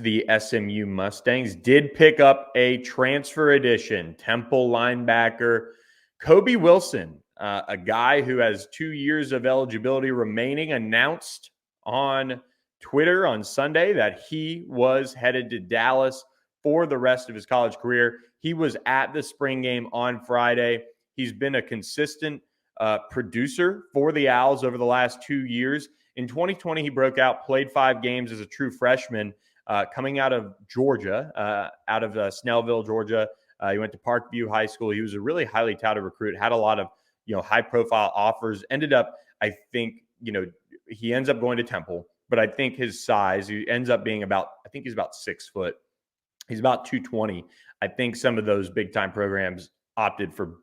the SMU Mustangs did pick up a transfer addition, Temple linebacker Kobe Wilson, a guy who has 2 years of eligibility remaining, announced on Twitter on Sunday that he was headed to Dallas for the rest of his college career. He was at the spring game on Friday. He's been a consistent producer for the Owls over the last 2 years. In 2020, he broke out, played 5 games as a true freshman, coming out of Georgia, out of Snellville, Georgia. He went to Parkview High School. He was a really highly touted recruit, had a lot of, high-profile offers. Ended up, I think, he ends up going to Temple, but I think his size, he ends up being he's about 6 foot. He's about 220. I think some of those big-time programs opted for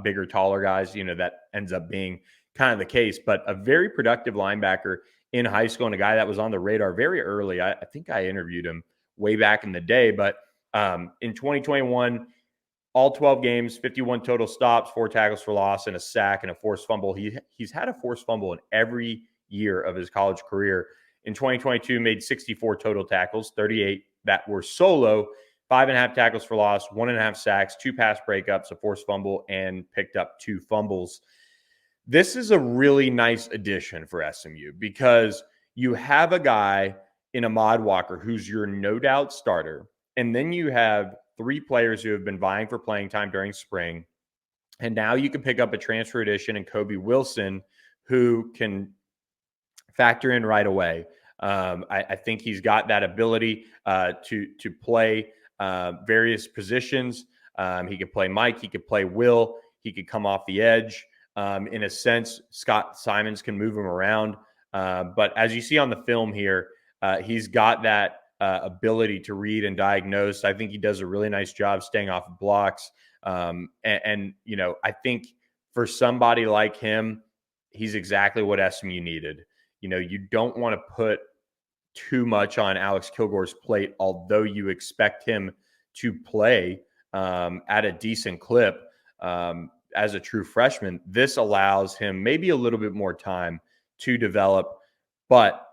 bigger, taller guys. That ends up being kind of the case. But a very productive linebacker in high school and a guy that was on the radar very early. I think I interviewed him way back in the day. But in 2021, all 12 games, 51 total stops, 4 tackles for loss, and a sack and a forced fumble. He's had a forced fumble in every year of his college career. In 2022, made 64 total tackles, 38 that were solo, 5.5 tackles for loss, 1.5 sacks, 2 pass breakups, a forced fumble, and picked up 2 fumbles. This is a really nice addition for SMU because you have a guy in Ahmad Walker who's your no doubt starter, and then you have 3 players who have been vying for playing time during spring, and now you can pick up a transfer addition in Kobe Wilson who can factor in right away. I think he's got that ability to play various positions. He could play Mike. He could play Will. He could come off the edge. In a sense, Scott Simons can move him around. But as you see on the film here, he's got that ability to read and diagnose. I think he does a really nice job staying off of blocks. I think for somebody like him, he's exactly what SMU needed. You don't want to put too much on Alex Kilgore's plate, although you expect him to play at a decent clip as a true freshman. This allows him maybe a little bit more time to develop, but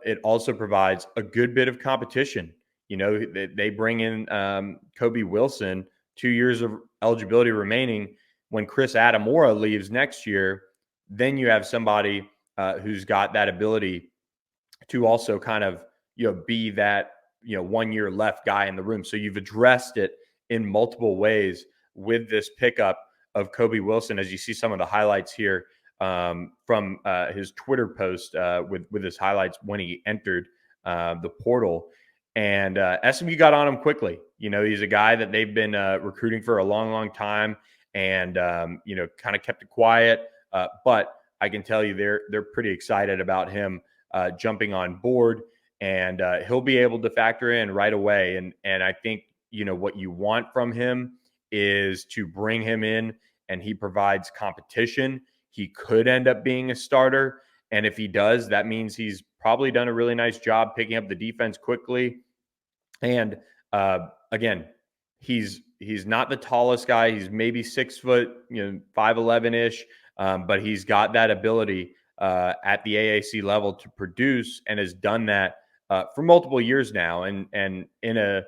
it also provides a good bit of competition. They bring in Kobe Wilson, 2 years of eligibility remaining. When Chris Adamora leaves next year, then you have somebody who's got that ability to also kind of, be that, 1 year left guy in the room. So you've addressed it in multiple ways with this pickup of Kobe Wilson, as you see some of the highlights here from his Twitter post with his highlights when he entered the portal. And SMU got on him quickly. He's a guy that they've been recruiting for a long, long time and, kind of kept it quiet. But I can tell you they're pretty excited about him jumping on board, and he'll be able to factor in right away. And I think, what you want from him is to bring him in and he provides competition. He could end up being a starter. And if he does, that means he's probably done a really nice job picking up the defense quickly. And again, he's not the tallest guy. He's maybe 6 foot, 5'11" but he's got that ability at the AAC level to produce and has done that for multiple years now. And in a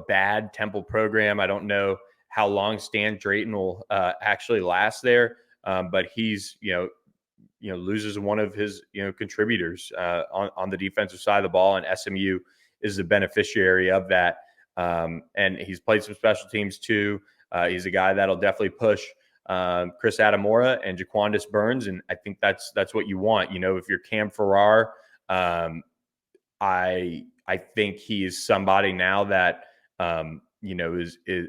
bad Temple program, I don't know how long Stan Drayton will actually last there, but he's loses one of his contributors on the defensive side of the ball, and SMU is the beneficiary of that. And he's played some special teams too. He's a guy that'll definitely push Chris Adamora and Jaquandis Burns, and I think that's what you want. If you're Cam Farrar, I think he is somebody now that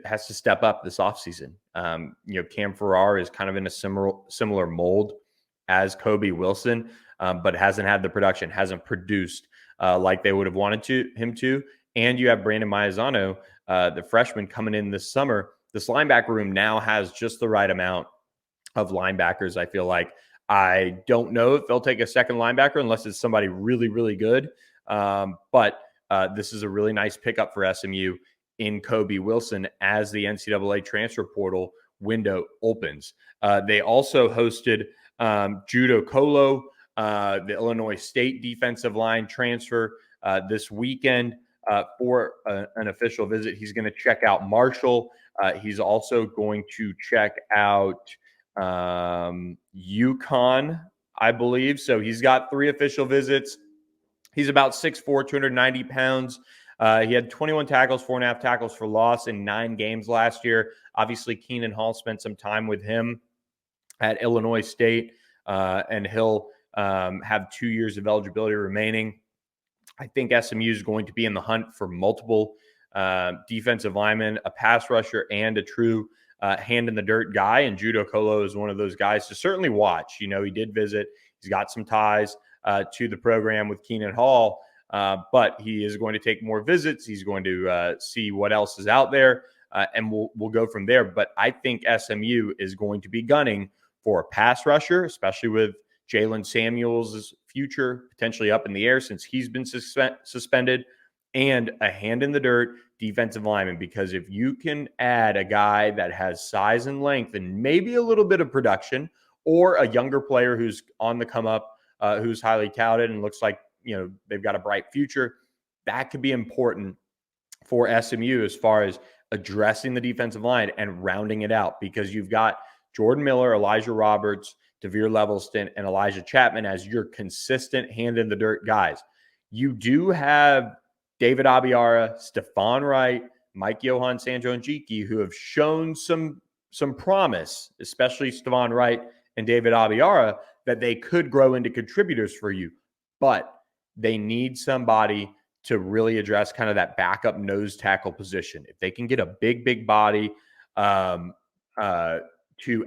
has to step up this offseason. Cam Farrar is kind of in a similar mold as Kobe Wilson, but hasn't had the production, hasn't produced like they would have wanted him to. And you have Brandon Maizano, the freshman, coming in this summer. This linebacker room now has just the right amount of linebackers. I feel like I don't know if they'll take a second linebacker unless it's somebody really, really good. But this is a really nice pickup for SMU in Kobe Wilson as the NCAA Transfer Portal window opens. They also hosted Judo Colo, the Illinois State defensive line transfer, this weekend. for an official visit. He's going to check out Marshall. He's also going to check out UConn, I believe. So he's got 3 official visits. He's about 6'4", 290 pounds. He had 21 tackles, 4.5 tackles for loss in 9 games last year. Obviously, Keenan Hall spent some time with him at Illinois State, and he'll have 2 years of eligibility remaining. I think SMU is going to be in the hunt for multiple defensive linemen, a pass rusher, and a true hand-in-the-dirt guy. And Judo Colo is one of those guys to certainly watch. You know, he did visit. He's got some ties to the program with Keenan Hall, but he is going to take more visits. He's going to see what else is out there, and we'll go from there. But I think SMU is going to be gunning for a pass rusher, especially with Jalen Samuels' future potentially up in the air since he's been suspended, and a hand-in-the-dirt defensive lineman. Because if you can add a guy that has size and length and maybe a little bit of production, or a younger player who's on the come up, who's highly touted and looks like, you know, they've got a bright future, that could be important for SMU as far as addressing the defensive line and rounding it out, because you've got Jordan Miller, Elijah Roberts, Devere Levelston, and Elijah Chapman as your consistent hand-in-the-dirt guys. You do have David Abiara, Stephon Wright, Mike Johan Sanjo-Njiki, who have shown some promise, especially Stephon Wright and David Abiara, that they could grow into contributors for you. But they need somebody to really address kind of that backup nose tackle position. If they can get a big body to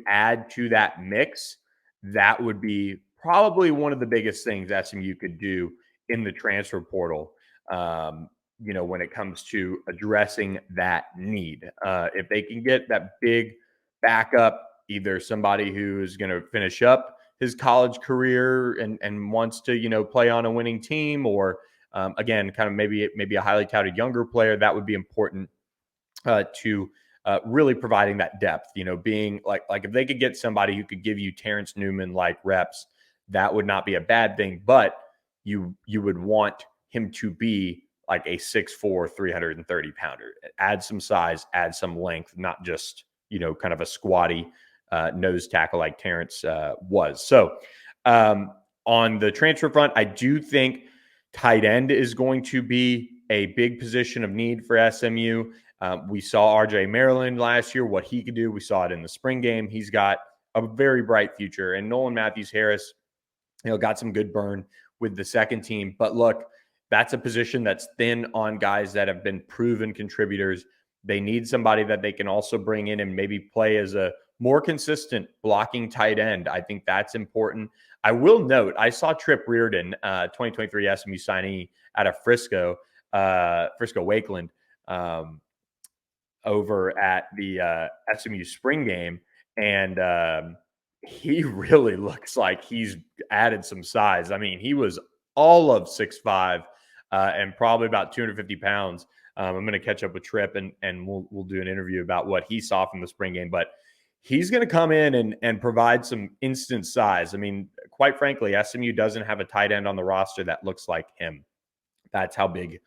add to that mix, that would be probably one of the biggest things SMU could do in the transfer portal, you know, when it comes to addressing that need. If they can get that big backup, either somebody who's going to finish up his college career and wants to, you know, play on a winning team, or again, kind of maybe a highly touted younger player, that would be important to really providing that depth. You know, being like if they could get somebody who could give you Terrence Newman like reps, that would not be a bad thing. But you would want him to be like a 6'4", 330 pounder. Add some size, add some length, not just, you know, kind of a squatty nose tackle like Terrence was. So on the transfer front, I do think tight end is going to be a big position of need for SMU. We saw RJ Maryland last year, what he could do. We saw it in the spring game. He's got a very bright future. And Nolan Matthews-Harris, you know, got some good burn with the second team. But look, that's a position that's thin on guys that have been proven contributors. They need somebody that they can also bring in and maybe play as a more consistent blocking tight end. I think that's important. I will note, I saw Trip Reardon, 2023 SMU signee out of Frisco Wakeland, over at the SMU spring game. And he really looks like he's added some size. I mean, he was all of 6'5", and probably about 250 pounds. I'm going to catch up with Trip and we'll do an interview about what he saw from the spring game. But he's going to come in and provide some instant size. I mean, quite frankly, SMU doesn't have a tight end on the roster that looks like him. That's how big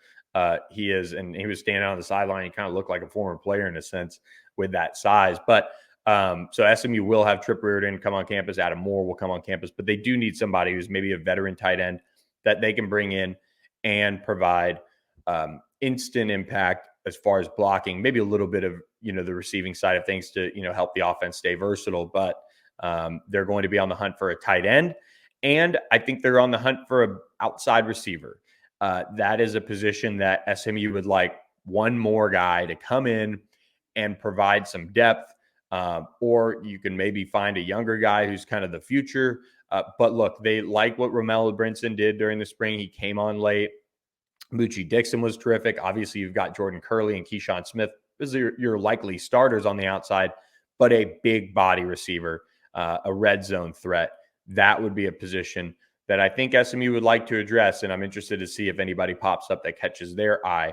he is. And he was standing on the sideline. He kind of looked like a former player in a sense with that size. But so SMU will have Trip Reardon come on campus. Adam Moore will come on campus. But they do need somebody who's maybe a veteran tight end that they can bring in and provide instant impact as far as blocking, maybe a little bit of, you know, the receiving side of things to, you know, help the offense stay versatile. But they're going to be on the hunt for a tight end. And I think they're on the hunt for an outside receiver. That is a position that SMU would like one more guy to come in and provide some depth. Or you can maybe find a younger guy who's kind of the future. But look, they like what Romello Brinson did during the spring. He came on late. Moochie Dixon was terrific. Obviously, you've got Jordan Curley and Keyshawn Smith. Those are your likely starters on the outside, but a big body receiver, a red zone threat. That would be a position that I think SMU would like to address, and I'm interested to see if anybody pops up that catches their eye.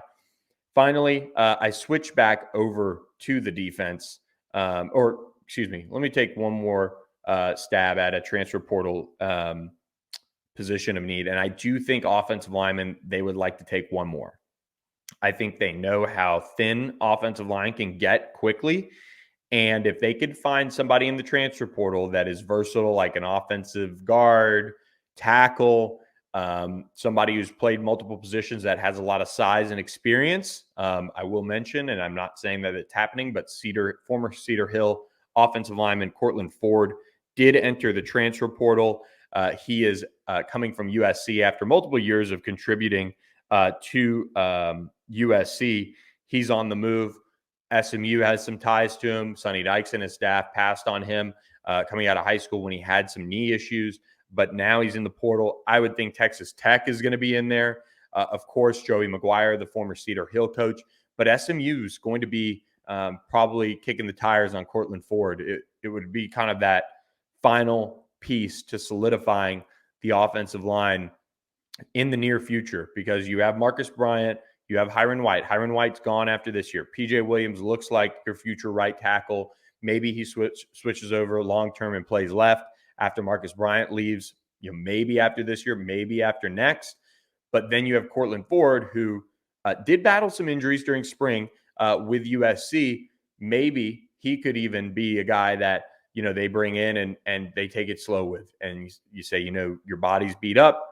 Finally, I switch back over to the defense, let me take one more stab at a transfer portal position of need. And I do think offensive linemen, they would like to take one more. I think they know how thin offensive line can get quickly. And if they could find somebody in the transfer portal that is versatile, like an offensive guard, tackle, somebody who's played multiple positions that has a lot of size and experience, I will mention, and I'm not saying that it's happening, but former Cedar Hill offensive lineman Cortland Ford did enter the transfer portal. He is coming from USC after multiple years of contributing to USC. He's on the move. SMU has some ties to him. Sonny Dykes and his staff passed on him coming out of high school when he had some knee issues, but now he's in the portal. I would think Texas Tech is going to be in there. Of course, Joey McGuire, the former Cedar Hill coach, but SMU is going to be probably kicking the tires on Cortland Ford. It would be kind of that final piece to solidifying the offensive line in the near future, because you have Marcus Bryant, you have Hiron White. Hiron White's gone after this year. PJ Williams looks like your future right tackle. Maybe he switches over long-term and plays left after Marcus Bryant leaves, maybe after this year, maybe after next. But then you have Cortland Ford, who did battle some injuries during spring with USC. Maybe he could even be a guy that, they bring in and they take it slow with. And you say, your body's beat up.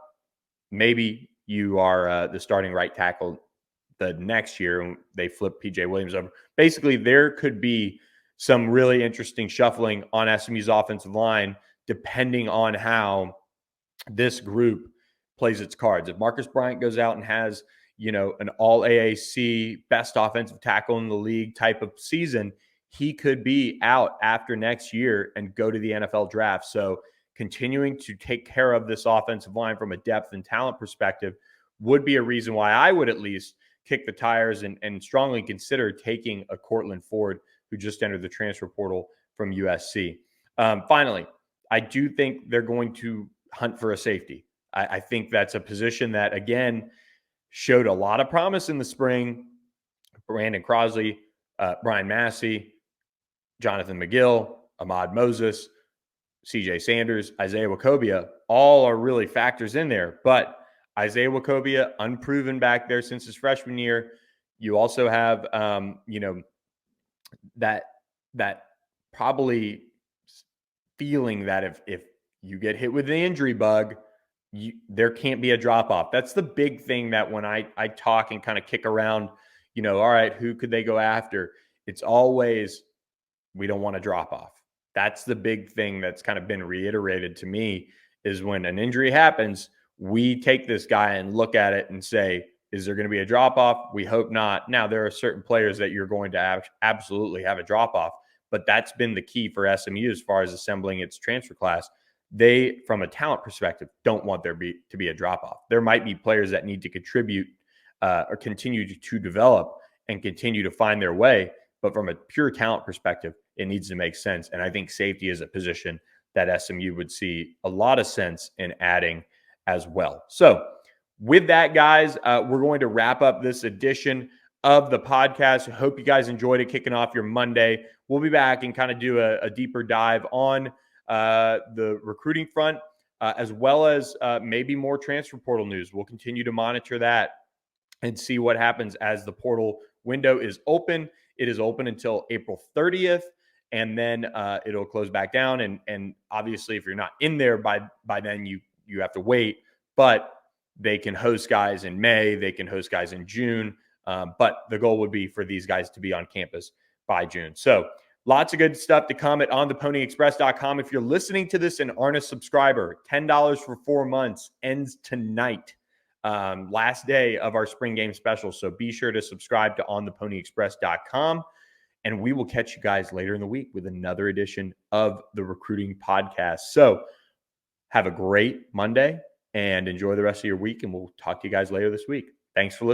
Maybe you are the starting right tackle the next year and they flip PJ Williams over. Basically, there could be some really interesting shuffling on SMU's offensive line depending on how this group plays its cards. If Marcus Bryant goes out and has, an all AAC best offensive tackle in the league type of season, he could be out after next year and go to the NFL draft. So continuing to take care of this offensive line from a depth and talent perspective would be a reason why I would at least kick the tires and strongly consider taking a Cortland Ford, who just entered the transfer portal from USC. Finally, I do think they're going to hunt for a safety. I think that's a position that, again, showed a lot of promise in the spring. Brandon Crosley, Brian Massey, Jonathan McGill, Ahmad Moses, CJ Sanders, Isaiah Wacobia, all are really factors in there. But Isaiah Wacobia, unproven back there since his freshman year. You also have, that probably feeling that if you get hit with the injury bug, there can't be a drop off. That's the big thing that when I talk and kind of kick around, all right, who could they go after? It's always, we don't want to drop off. That's the big thing that's kind of been reiterated to me, is when an injury happens, we take this guy and look at it and say, is there going to be a drop off? We hope not. Now, there are certain players that you're going to absolutely have a drop off, but that's been the key for SMU as far as assembling its transfer class. They, from a talent perspective, don't want there to be a drop off. There might be players that need to contribute or continue to develop and continue to find their way. But from a pure talent perspective, it needs to make sense. And I think safety is a position that SMU would see a lot of sense in adding as well. So with that, guys, we're going to wrap up this edition of the podcast. I hope you guys enjoyed it, kicking off your Monday. We'll be back and kind of do a deeper dive on the recruiting front, as well as maybe more transfer portal news. We'll continue to monitor that and see what happens as the portal window is open. It is open until April 30th, and then it'll close back down. And obviously, if you're not in there by then, you have to wait. But they can host guys in May. They can host guys in June. But the goal would be for these guys to be on campus by June. So lots of good stuff to come at ontheponyexpress.com. If you're listening to this and aren't a subscriber, $10 for 4 months ends tonight. Last day of our spring game special. So be sure to subscribe to ontheponyexpress.com, and we will catch you guys later in the week with another edition of the recruiting podcast. So have a great Monday and enjoy the rest of your week, and we'll talk to you guys later this week. Thanks for listening.